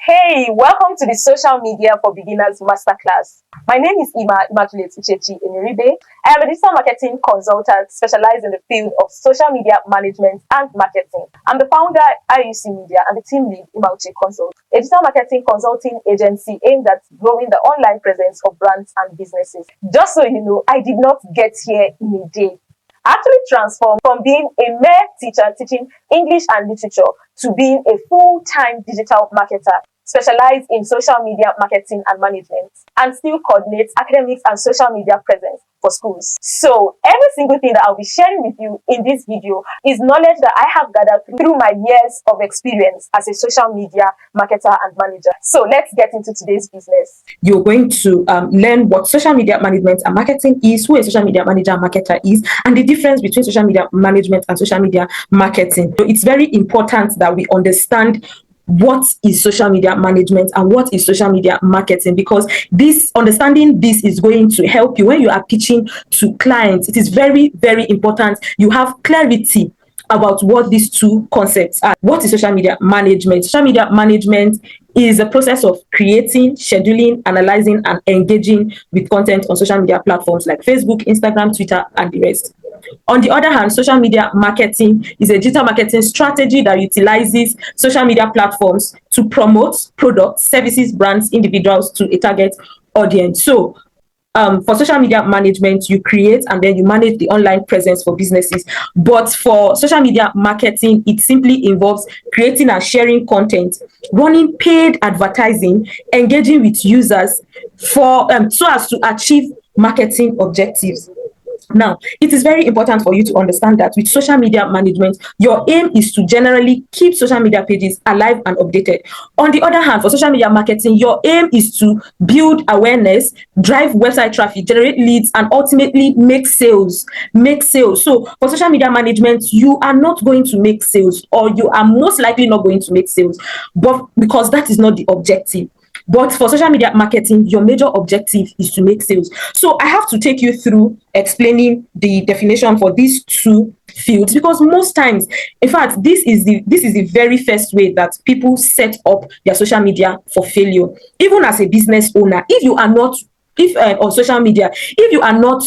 Hey, welcome to the Social Media for Beginners Masterclass. My name is Immaculate Uchechi Eniribe. I am a digital marketing consultant specialized in the field of social media management and marketing. I'm the founder at IUC Media and the team lead Imauchi Consult, a digital marketing consulting agency aimed at growing the online presence of brands and businesses. Just so you know, I did not get here in a day. I actually transformed from being a mere teacher teaching English and literature to being a full-time digital marketer specialized in social media marketing and management, and still coordinates academics and social media presence for schools. So every single thing that I'll be sharing with you in this video is knowledge that I have gathered through my years of experience as a social media marketer and manager. So let's get into today's business. You're going to learn what social media management and marketing is, who a social media manager and marketer is, and the difference between social media management and social media marketing. So it's very important that we understand what is social media management and what is social media marketing, because understanding this is going to help you when you are pitching to clients. It is very, very important you have clarity about what these two concepts are. What is social media management? Social media management is a process of creating, scheduling, analyzing, and engaging with content on social media platforms like Facebook, Instagram, Twitter, and the rest. On the other hand, social media marketing is a digital marketing strategy that utilizes social media platforms to promote products, services, brands, individuals to a target audience. So for social media management, you create and then you manage the online presence for businesses. But for social media marketing, it simply involves creating and sharing content, running paid advertising, engaging with users for so as to achieve marketing objectives. Now, it is very important for you to understand that with social media management, your aim is to generally keep social media pages alive and updated. On the other hand, for social media marketing, your aim is to build awareness, drive website traffic, generate leads, and ultimately make sales. So for social media management, you are not going to make sales, or you are most likely not going to make sales, but because that is not the objective. But for social media marketing, your major objective is to make sales. So I have to take you through explaining the definition for these two fields, because most times, in fact, this is the very first way that people set up their social media for failure. Even as a business owner, if you are not on social media, if you are not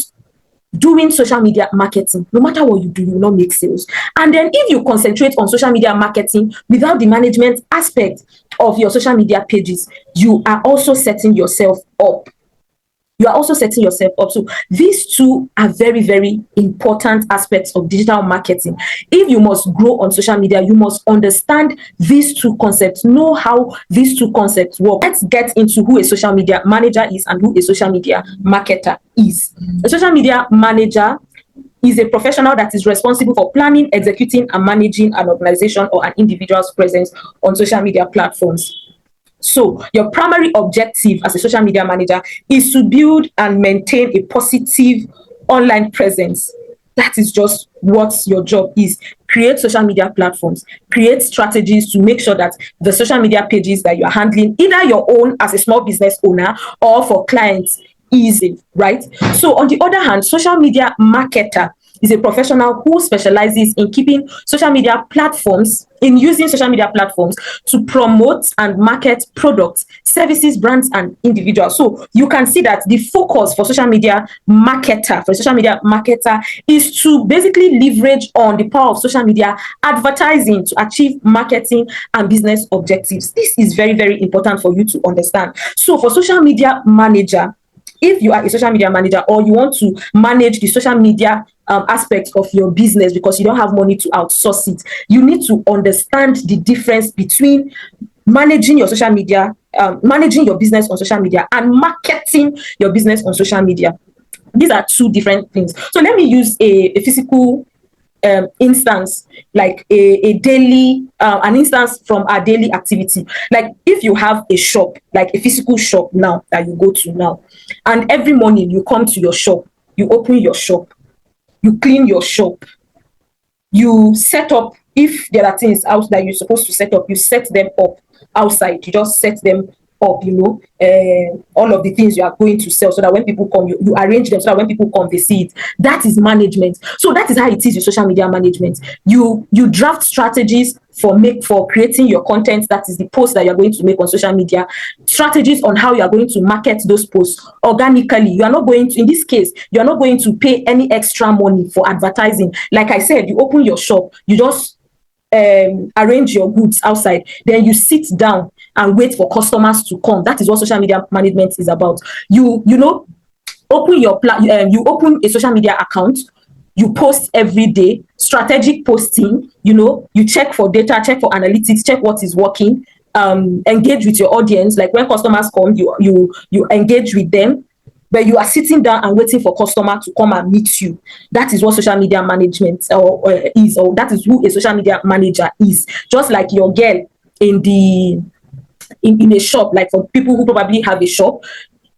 doing social media marketing, no matter what you do, you will not make sales. And then if you concentrate on social media marketing without the management aspect of your social media pages, you are also setting yourself up. So these two are very, very important aspects of digital marketing. If you must grow on social media, you must understand these two concepts, know how these two concepts work. Let's get into who a social media manager is and who a social media marketer is. A social media manager is a professional that is responsible for planning, executing, and managing an organization or an individual's presence on social media platforms. So your primary objective as a social media manager is to build and maintain a positive online presence. That is just what your job is. Create social media platforms, create strategies to make sure that the social media pages that you are handling, either your own as a small business owner or for clients, easy, right? So on the other hand, social media marketer is a professional who specializes in using social media platforms to promote and market products, services, brands, and individuals. So you can see that the focus for social media marketer, is to basically leverage on the power of social media advertising to achieve marketing and business objectives. This is very, very important for you to understand. So for social media manager, if you are a social media manager or you want to manage the social media aspect of your business because you don't have money to outsource it, you need to understand the difference between managing your social media, managing your business on social media, and marketing your business on social media. These are two different things. So let me use a physical instance, like a daily an instance from our daily activity. Like if you have a shop, like a physical shop now that you go to now, and every morning you come to your shop, you open your shop, you clean your shop, you set up, if there are things out that you're supposed to set up, you set them up outside. You just set them up, all of the things you are going to sell, so that when people come, you arrange them so that when people come, they see it. That is management. So that is how it is with social media management. You draft strategies for creating your content, that is the post that you're going to make on social media, strategies on how you are going to market those posts organically. You are not going to, in this case, you are not going to pay any extra money for advertising. Like I said, you open your shop, you just arrange your goods outside, then you sit down and wait for customers to come. That is what social media management is about. You open a social media account, you post every day, strategic posting, you check for data, check for analytics, check what is working, engage with your audience. Like when customers come, you engage with them, but you are sitting down and waiting for customer to come and meet you. That is what social media management is, or that is who a social media manager is. Just like your girl in a shop, like for people who probably have a shop,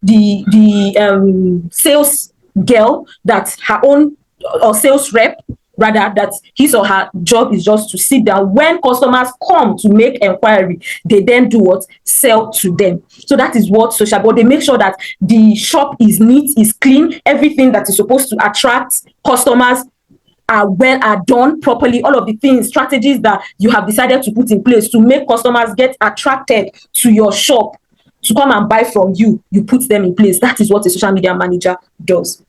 the sales girl, that her own, or sales rep rather, that his or her job is just to sit down. When customers come to make inquiry, they then do what? Sell to them. So that is what social, but they make sure that the shop is neat, is clean, everything that is supposed to attract customers are done properly. All of the things, strategies that you have decided to put in place to make customers get attracted to your shop to come and buy from you, you put them in place. That is what a social media manager does.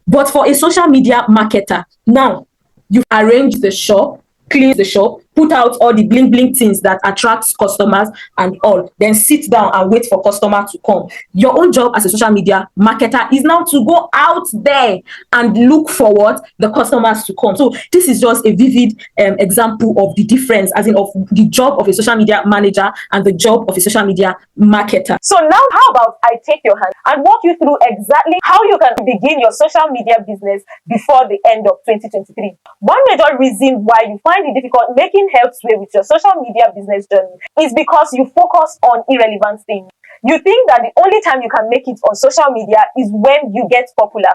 But for a social media marketer, now you arrange the shop, clean the shop, put out all the bling bling things that attracts customers and all, then sit down and wait for customer to come. Your own job as a social media marketer is now to go out there and look forward the customers to come. So this is just a vivid example of the difference, as in of the job of a social media manager and the job of a social media marketer. So now, how about I take your hand and walk you through exactly how you can begin your social media business before the end of 2023. One major reason why you find it difficult making headway with your social media business journey is because you focus on irrelevant things. You think that the only time you can make it on social media is when you get popular,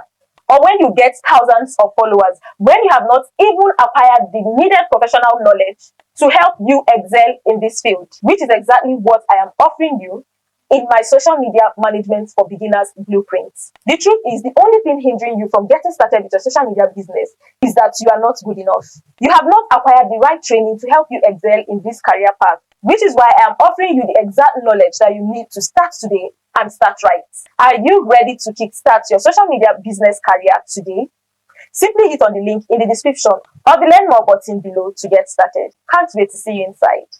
or when you get thousands of followers, when you have not even acquired the needed professional knowledge to help you excel in this field, which is exactly what I am offering you in my social media management for beginners blueprint. The truth is, the only thing hindering you from getting started with your social media business is that you are not good enough. You have not acquired the right training to help you excel in this career path, which is why I am offering you the exact knowledge that you need to start today and start right. Are you ready to kickstart your social media business career today? Simply hit on the link in the description or the learn more button below to get started. Can't wait to see you inside.